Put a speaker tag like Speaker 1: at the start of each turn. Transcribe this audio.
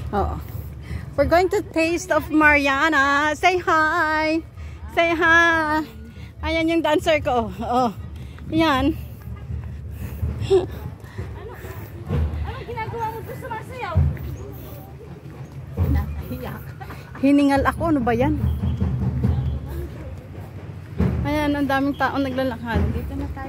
Speaker 1: Oh. We're going to taste of Mariana. Say hi. Say hi. Ayan yung dancer ko. Oh. Yan.
Speaker 2: Anong ginagawa mo doon sa masayaw?
Speaker 1: Nakahiyak. Hiningal ako. Ano ba yan? Ayan, ang daming taong naglalakad. Dito na tayo.